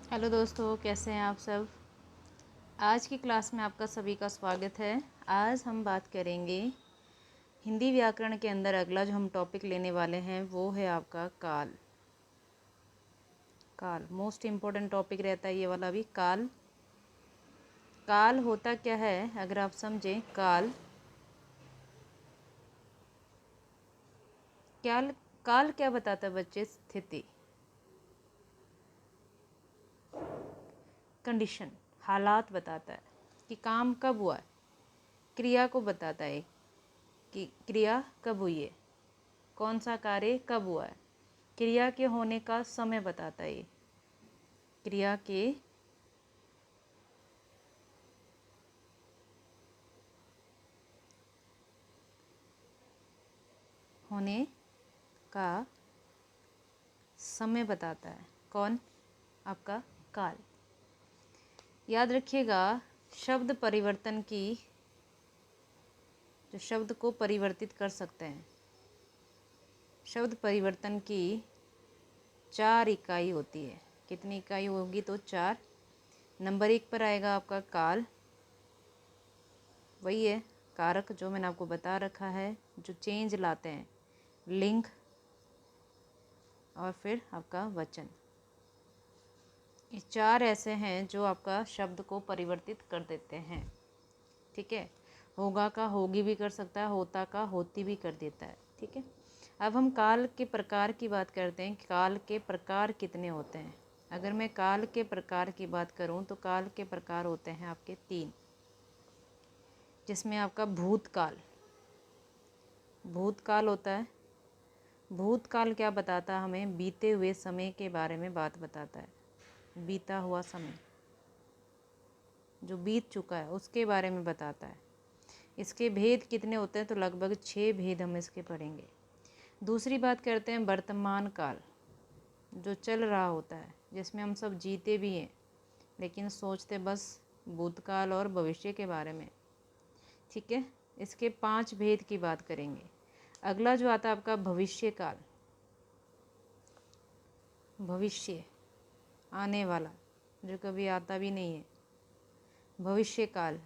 Hello दोस्तों, कैसे हैं आप सब। आज की क्लास में आपका सभी का स्वागत है। आज हम बात करेंगे हिंदी व्याकरण के अंदर अगला जो हम टॉपिक लेने वाले हैं वो है आपका काल। काल मोस्ट इम्पोर्टेंट टॉपिक रहता है ये वाला भी। काल काल होता क्या है अगर आप समझें। काल काल काल क्या बताता है बच्चे? स्थिति, कंडीशन, हालात बताता है कि काम कब हुआ है। क्रिया को बताता है कि क्रिया कब हुई है, कौन सा कार्य कब हुआ है। क्रिया के होने का समय बताता है ये। क्रिया के होने का समय बताता है। कौन? आपका काल। याद रखिएगा, शब्द परिवर्तन की, जो शब्द को परिवर्तित कर सकते हैं, शब्द परिवर्तन की 4 इकाई होती है। कितनी इकाई होगी? तो 4। नंबर 1 पर आएगा आपका काल। वही है कारक जो मैंने आपको बता रखा है, जो चेंज लाते हैं। लिंग और फिर आपका वचन। ये 4 ऐसे हैं जो आपका शब्द को परिवर्तित कर देते हैं। ठीक है। होगा का होगी भी कर सकता है, होता का होती भी कर देता है। ठीक है। अब हम काल के प्रकार की बात करते हैं। काल के प्रकार कितने होते हैं? अगर मैं काल के प्रकार की बात करूं तो काल के प्रकार होते हैं आपके 3, जिसमें आपका भूतकाल। भूतकाल होता है। भूतकाल क्या बताता है हमें? बीते हुए समय के बारे में बात बताता है। बीता हुआ समय जो बीत चुका है उसके बारे में बताता है। इसके भेद कितने होते हैं? तो लगभग 6 भेद हम इसके पढ़ेंगे। दूसरी बात करते हैं वर्तमान काल, जो चल रहा होता है, जिसमें हम सब जीते भी हैं लेकिन सोचते बस भूतकाल और भविष्य के बारे में। ठीक है। इसके 5 भेद की बात करेंगे। अगला जो आता है आपका भविष्य काल। भविष्य, आने वाला, जो कभी आता भी नहीं है। भविष्य काल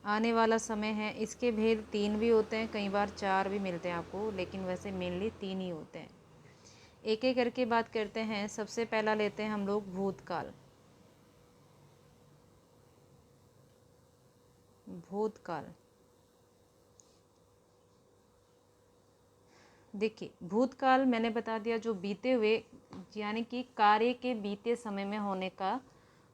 आने वाला समय है। इसके भेद 3 भी होते हैं, कई बार 4 भी मिलते हैं आपको, लेकिन वैसे मेनली 3 ही होते हैं। एक एक करके बात करते हैं। सबसे पहला लेते हैं हम लोग भूतकाल। भूतकाल देखिए, भूतकाल मैंने बता दिया, जो बीते हुए यानी कि कार्य के बीते समय में होने का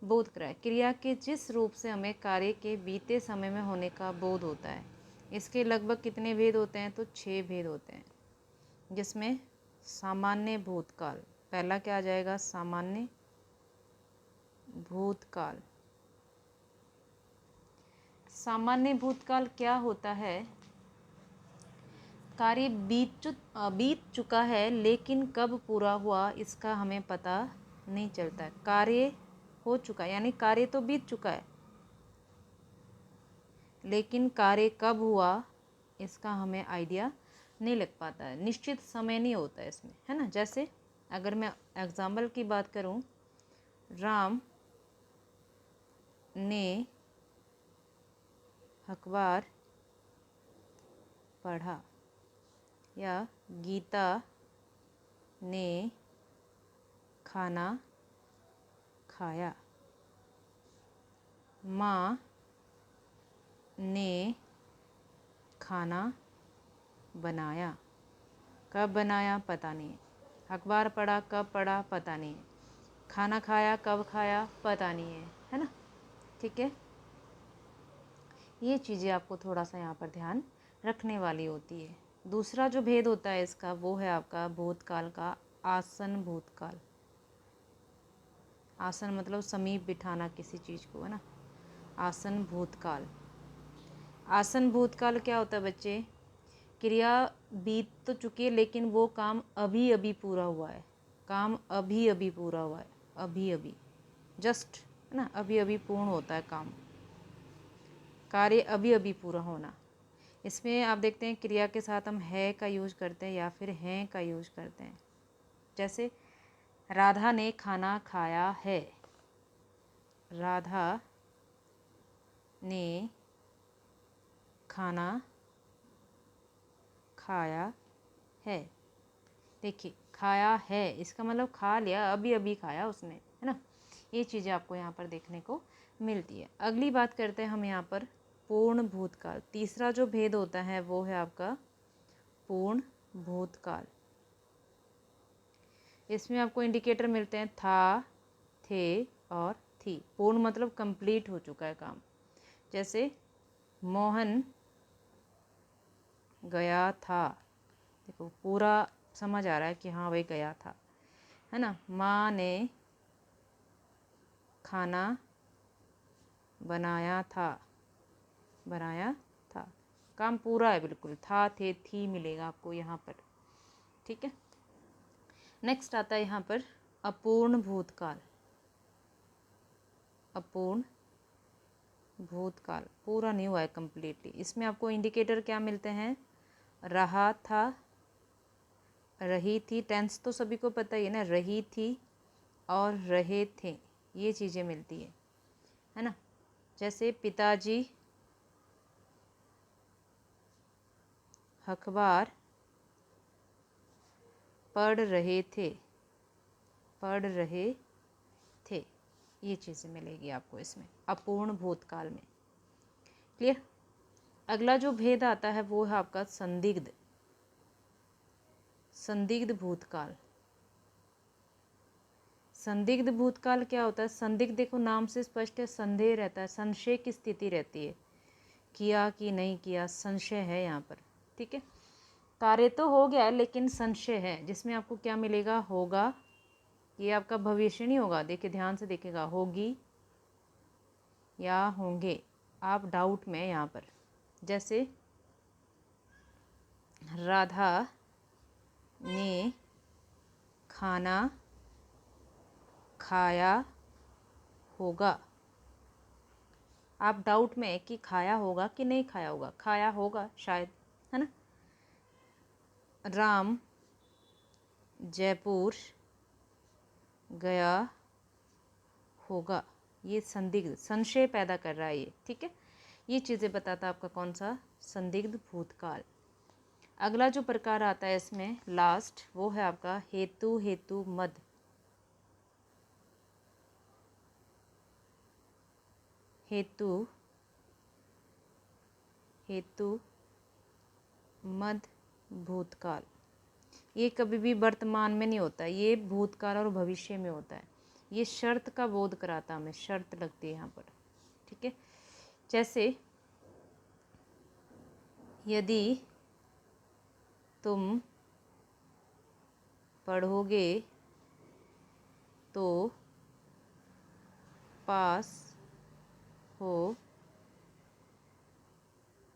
बोध कराए। क्रिया के जिस रूप से हमें कार्य के बीते समय में होने का बोध होता है। इसके लगभग कितने भेद होते हैं? तो 6 भेद होते हैं, जिसमें सामान्य भूतकाल पहला क्या आ जाएगा? सामान्य भूतकाल। सामान्य भूतकाल क्या होता है? कार्य बीत चुका है लेकिन कब पूरा हुआ इसका हमें पता नहीं चलता। कार्य हो चुका है यानी कार्य तो बीत चुका है, लेकिन कार्य कब हुआ इसका हमें आइडिया नहीं लग पाता है। निश्चित समय नहीं होता है इसमें, है ना। जैसे अगर मैं एग्जाम्पल की बात करूं, राम ने अखबार पढ़ा, या गीता ने खाना खाया, माँ ने खाना बनाया। कब बनाया पता नहीं, अखबार पढ़ा कब पढ़ा पता नहीं, खाना खाया कब खाया पता नहीं है ना। ठीक है। ये चीज़ें आपको थोड़ा सा यहाँ पर ध्यान रखने वाली होती है। दूसरा जो भेद होता है इसका, वो है आपका भूतकाल का आसन भूतकाल। आसन मतलब समीप बिठाना किसी चीज़ को, है ना। आसन भूतकाल। आसन भूतकाल क्या होता है बच्चे? क्रिया बीत तो चुकी है लेकिन वो काम अभी अभी पूरा हुआ है। काम अभी अभी पूरा हुआ है, अभी अभी, जस्ट, है ना। अभी अभी पूर्ण होता है काम, कार्य अभी अभी पूरा होना। इसमें आप देखते हैं क्रिया के साथ हम है का यूज करते हैं या फिर हैं का यूज करते हैं। जैसे राधा ने खाना खाया है। राधा ने खाना खाया है। देखिए खाया है इसका मतलब खा लिया, अभी अभी खाया उसने, है ना। ये चीज़ें आपको यहाँ पर देखने को मिलती है। अगली बात करते हैं हम यहाँ पर पूर्ण भूतकाल। तीसरा जो भेद होता है वो है आपका पूर्ण भूतकाल। इसमें आपको इंडिकेटर मिलते हैं था, थे और थी। पूर्ण मतलब कंप्लीट हो चुका है काम। जैसे मोहन गया था, देखो पूरा समझ आ रहा है कि हाँ भाई गया था, है ना। माँ ने खाना बनाया था, बनाया था, काम पूरा है बिल्कुल। था, थे, थी मिलेगा आपको यहाँ पर, ठीक है। नेक्स्ट आता है यहाँ पर अपूर्ण भूतकाल। अपूर्ण भूतकाल पूरा नहीं हुआ है कंप्लीटली। इसमें आपको इंडिकेटर क्या मिलते हैं, रहा था, रही थी, टेंस तो सभी को पता ही है ना, रही थी और रहे थे, ये चीज़ें मिलती है ना। जैसे पिताजी अखबार पढ़ रहे थे, पढ़ रहे थे, ये चीज़ें मिलेगी आपको इसमें अपूर्ण भूतकाल में। क्लियर। अगला जो भेद आता है वो है आपका संदिग्ध। संदिग्ध भूतकाल। संदिग्ध भूतकाल क्या होता है, संदिग्ध देखो नाम से स्पष्ट है, संदेह रहता है, संशय की स्थिति रहती है, किया कि नहीं किया, संशय है यहाँ पर, ठीक है। कार्य तो हो गया लेकिन संशय है, जिसमें आपको क्या मिलेगा, होगा। ये आपका भविष्य नहीं होगा, देखिए ध्यान से देखिएगा, होगी या होंगे, आप डाउट में यहाँ पर। जैसे राधा ने खाना खाया होगा, आप डाउट में कि खाया होगा कि नहीं खाया होगा, खाया होगा शायद, है ना। राम जयपुर गया होगा, ये संदिग्ध संशय पैदा कर रहा है ये, ठीक है। ये चीज़ें बताता है आपका कौन सा, संदिग्ध भूतकाल। अगला जो प्रकार आता है इसमें लास्ट, वो है आपका हेतु हेतु मद। हेतु हेतु मद भूतकाल। ये कभी भी वर्तमान में नहीं होता, ये भूतकाल और भविष्य में होता है। ये शर्त का बोध कराता हमें, शर्त लगती है यहाँ पर, ठीक है। जैसे यदि तुम पढ़ोगे तो पास हो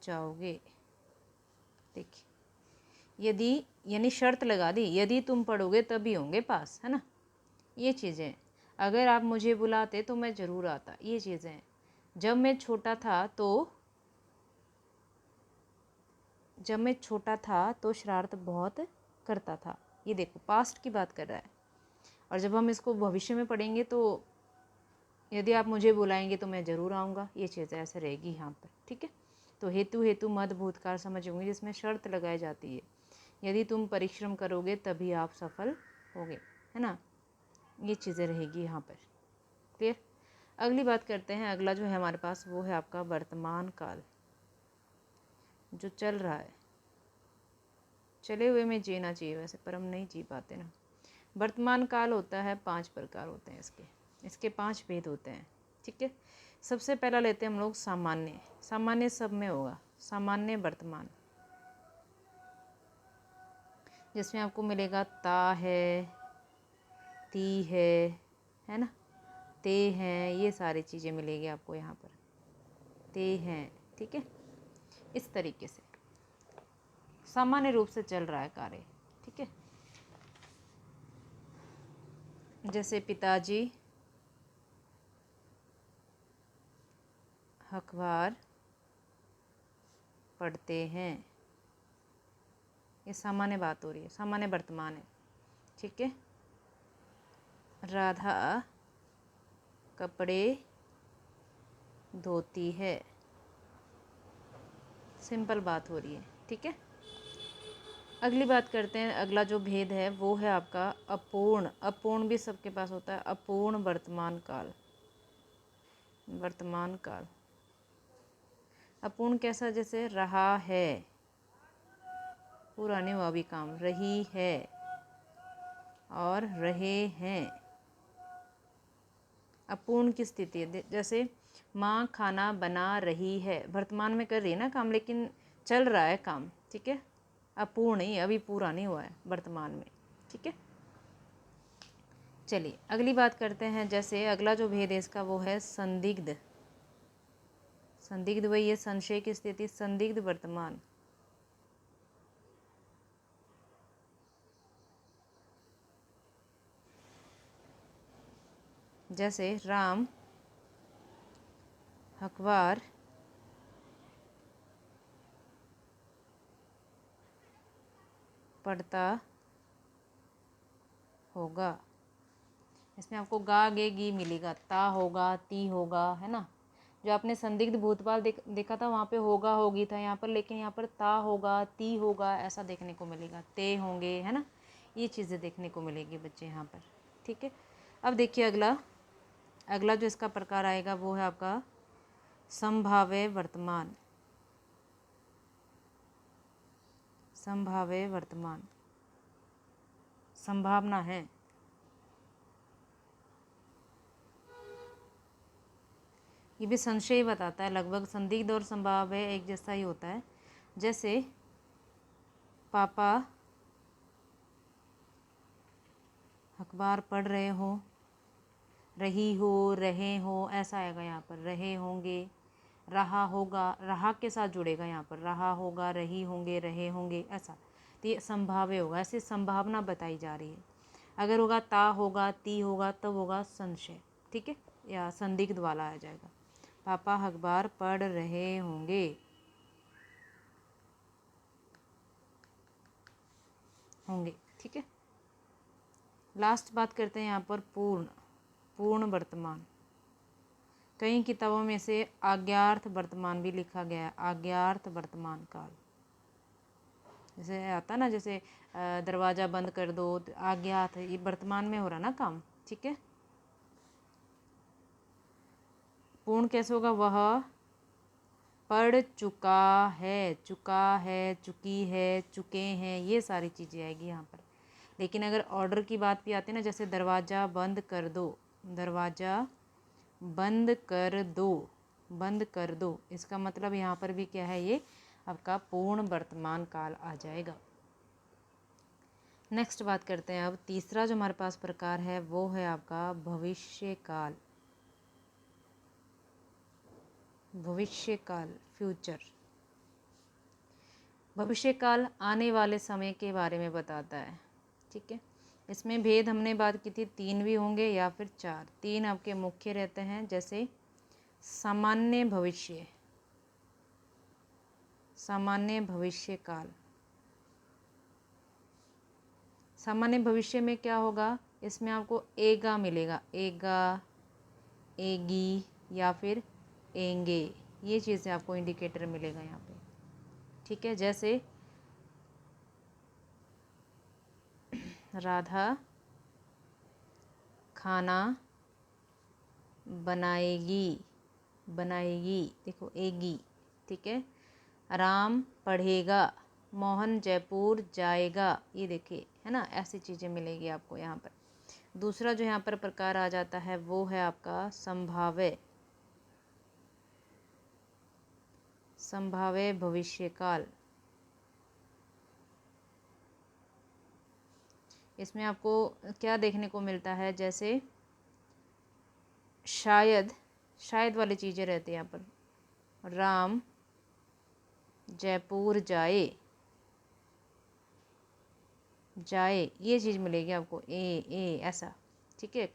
जाओगे। देखिए यदि यानी शर्त लगा दी, यदि तुम पढ़ोगे तभी होंगे पास, है ना। ये चीज़ें, अगर आप मुझे बुलाते तो मैं ज़रूर आता, ये चीज़ें हैं। जब मैं छोटा था तो शरारत बहुत करता था, ये देखो पास्ट की बात कर रहा है। और जब हम इसको भविष्य में पढ़ेंगे तो यदि आप मुझे बुलाएंगे तो मैं ज़रूर आऊँगा, ये चीज़ें ऐसे रहेगी यहाँ पर, ठीक है। तो हेतु हेतु मद भूतकाल समझ होंगे, जिसमें शर्त लगाई जाती है, यदि तुम परिश्रम करोगे तभी आप सफल होगे, है ना। ये चीज़ें रहेगी यहाँ पर, क्लियर। अगली बात करते हैं, अगला जो है हमारे पास वो है आपका वर्तमान काल, जो चल रहा है। चले हुए में जीना चाहिए वैसे, पर हम नहीं जी पाते ना। वर्तमान काल होता है, 5 प्रकार होते हैं इसके 5 भेद होते हैं, ठीक है। सबसे पहला लेते हैं हम लोग सामान्य। सामान्य सब में होगा, सामान्य वर्तमान, जिसमें आपको मिलेगा ता है, ती है ना, ते हैं, ये सारी चीज़ें मिलेगी आपको यहाँ पर, ते हैं, ठीक है। इस तरीके से सामान्य रूप से चल रहा है कार्य, ठीक है। जैसे पिताजी अखबार पढ़ते हैं, ये सामान्य बात हो रही है, सामान्य वर्तमान है, ठीक है। राधा कपड़े धोती है। सिंपल बात हो रही है, ठीक है। अगली बात करते हैं। अगला जो भेद है वो है आपका अपूर्ण। अपूर्ण भी सबके पास होता है। अपूर्ण वर्तमान काल। वर्तमान काल अपूर्ण कैसा? जैसे रहा है, पूरा नहीं हुआ अभी काम, रही है और रहे हैं। अपूर्ण की स्थिति है। जैसे माँ खाना बना रही है, वर्तमान में कर रही है ना काम, लेकिन चल रहा है काम, ठीक है। अपूर्ण ही, अभी पूरा नहीं हुआ है वर्तमान में, ठीक है। चलिए अगली बात करते हैं। जैसे अगला जो भेद है इसका वो है संदिग्ध। संदिग्ध वही है संशय की स्थिति, संदिग्ध वर्तमान। जैसे राम अखबार पढ़ता होगा। इसमें आपको गा गे गी मिलेगा, ता होगा, ती होगा, है ना। जो आपने संदिग्ध भूतकाल देखा था वहाँ पे होगा होगी था यहाँ पर, लेकिन यहाँ पर ता होगा, ती होगा ऐसा देखने को मिलेगा, ते होंगे, है ना। ये चीज़ें देखने को मिलेगी बच्चे यहाँ पर, ठीक है। अब देखिए अगला अगला जो इसका प्रकार आएगा वो है आपका संभाव्य वर्तमान। संभाव्य वर्तमान, संभावना है। ये भी संशय बताता है, लगभग संदिग्ध और संभाव्य एक जैसा ही होता है। जैसे पापा अखबार पढ़ रहे हो, रही हो, रहे हो, ऐसा आएगा यहाँ पर, रहे होंगे, रहा होगा, रहा के साथ जुड़ेगा यहाँ पर, रहा होगा, रही होंगे, रहे होंगे, ऐसा। तो ये संभाव्य होगा, ऐसी संभावना बताई जा रही है। अगर होगा ता होगा, ती होगा, तब होगा संशय, ठीक है, या संदिग्ध वाला आ जाएगा। पापा अखबार पढ़ रहे होंगे, होंगे, ठीक है। लास्ट बात करते हैं यहाँ पर पूर्ण। पूर्ण वर्तमान, कई किताबों में से आज्ञार्थ वर्तमान भी लिखा गया है। आज्ञार्थ वर्तमान काल, जैसे आता ना, जैसे दरवाज़ा बंद कर दो, आज्ञार्थ, ये वर्तमान में हो रहा ना काम, ठीक है। पूर्ण कैसे होगा? वह पढ़ चुका है, चुका है, चुकी है, चुके हैं, ये सारी चीज़ें आएगी यहाँ पर। लेकिन अगर ऑर्डर की बात भी आती है ना, जैसे दरवाज़ा बंद कर दो, दरवाज़ा बंद कर दो, बंद कर दो, इसका मतलब यहाँ पर भी क्या है? ये आपका पूर्ण वर्तमान काल आ जाएगा। नेक्स्ट बात करते हैं अब तीसरा जो हमारे पास प्रकार है वो है आपका भविष्य काल। भविष्य काल, फ्यूचर। भविष्य काल आने वाले समय के बारे में बताता है, ठीक है। इसमें भेद हमने बात की थी, 3 भी होंगे या फिर 4। 3 आपके मुख्य रहते हैं, जैसे सामान्य भविष्य, सामान्य भविष्य काल। सामान्य भविष्य में क्या होगा? इसमें आपको एगा मिलेगा, एगा, एगी या फिर एंगे, ये चीज़ें आपको इंडिकेटर मिलेगा यहाँ पे, ठीक है। जैसे राधा खाना बनाएगी, बनाएगी, देखो एगी, ठीक है। राम पढ़ेगा, मोहन जयपुर जाएगा, ये देखिए, है ना, ऐसी चीज़ें मिलेगी आपको यहाँ पर। दूसरा जो यहाँ पर प्रकार आ जाता है वो है आपका संभाव्य, संभाव्य भविष्यकाल। इसमें आपको क्या देखने को मिलता है? जैसे शायद, शायद वाली चीज़ें रहती हैं यहाँ पर। राम जयपुर जाए, जाए, ये चीज़ मिलेगी आपको, ए ऐसा, ठीक है।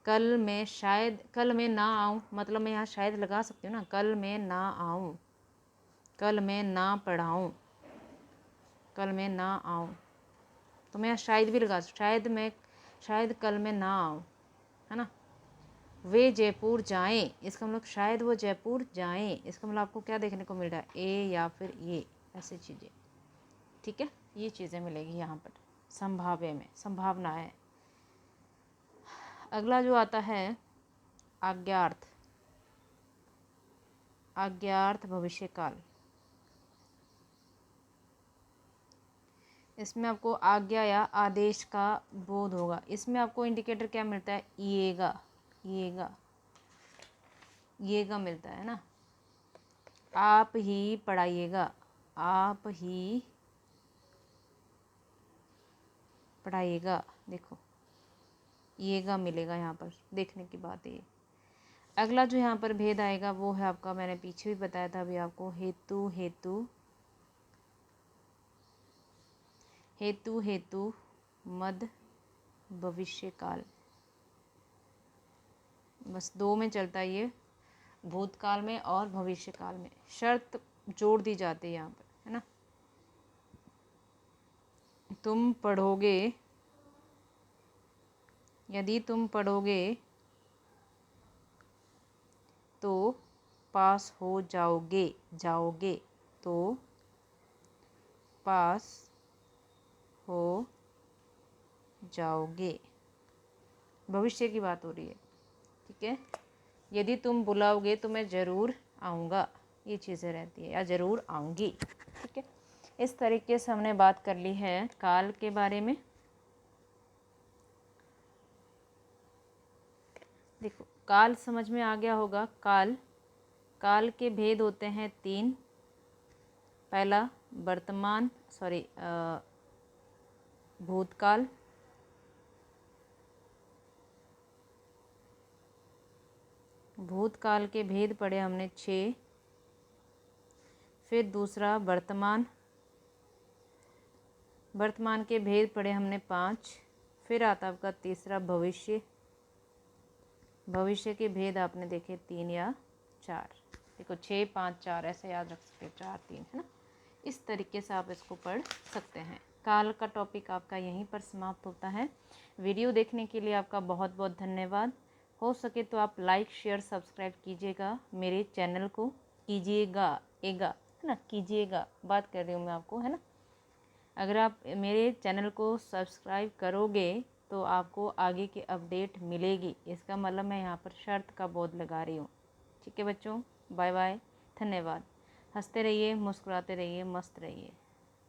कल मैं शायद, कल मैं ना आऊँ, मतलब मैं यहाँ शायद लगा सकती हूँ ना, कल मैं ना आऊँ, कल मैं ना पढ़ाऊँ, कल मैं ना आऊँ, तो मैं शायद भी लगा सकती, शायद मैं, शायद कल मैं ना आऊँ, है ना। वे जयपुर जाएं, इसका मतलब शायद वो जयपुर जाएं, इसका मतलब आपको क्या देखने को मिल रहा है, ए या फिर ये, ऐसी चीज़ें, ठीक है, ये चीज़ें मिलेगी यहाँ पर संभाव्य में, संभावना है। अगला जो आता है आज्ञार्थ, आज्ञार्थ भविष्यकाल। इसमें आपको आज्ञा या आदेश का बोध होगा। इसमें आपको इंडिकेटर क्या मिलता है, येगा, येगा, येगा मिलता है ना। आप ही पढ़ाइएगा, आप ही पढ़ाइएगा, देखो येगा मिलेगा यहाँ पर, देखने की बात है ये। अगला जो यहाँ पर भेद आएगा वो है आपका, मैंने पीछे भी बताया था अभी आपको, हेतु हेतु, हेतु हेतु मद भविष्यकाल। बस दो में चलता है ये, भूतकाल में और भविष्यकाल में शर्त जोड़ दी जाती है यहाँ पर, है ना। तुम पढ़ोगे, यदि तुम पढ़ोगे तो पास हो जाओगे, जाओगे तो पास हो जाओगे, भविष्य की बात हो रही है, ठीक है। यदि तुम बुलाओगे तो मैं ज़रूर आऊँगा, ये चीज़ें रहती है, या ज़रूर आऊँगी, ठीक है। इस तरीके से हमने बात कर ली है काल के बारे में। देखो काल समझ में आ गया होगा। काल, काल के भेद होते हैं तीन। पहला वर्तमान, सॉरी भूतकाल, भूतकाल के भेद पढ़े हमने 6। फिर दूसरा वर्तमान, वर्तमान के भेद पढ़े हमने 5। फिर आता आपका तीसरा भविष्य, भविष्य के भेद आपने देखे 3 या 4। देखो 6 5 4 ऐसे याद रख सकते, 4 3, है ना। इस तरीके से आप इसको पढ़ सकते हैं। काल का टॉपिक आपका यहीं पर समाप्त होता है। वीडियो देखने के लिए आपका बहुत बहुत धन्यवाद। हो सके तो आप लाइक शेयर सब्सक्राइब कीजिएगा, मेरे चैनल को कीजिएगा, एगा, है ना, कीजिएगा, बात कर रही हूँ मैं आपको, है ना। अगर आप मेरे चैनल को सब्सक्राइब करोगे तो आपको आगे की अपडेट मिलेगी, इसका मतलब मैं यहाँ पर शर्त का बोध लगा रही हूँ, ठीक है बच्चों। बाय बाय, धन्यवाद। हंसते रहिए, मुस्कुराते रहिए, मस्त रहिए।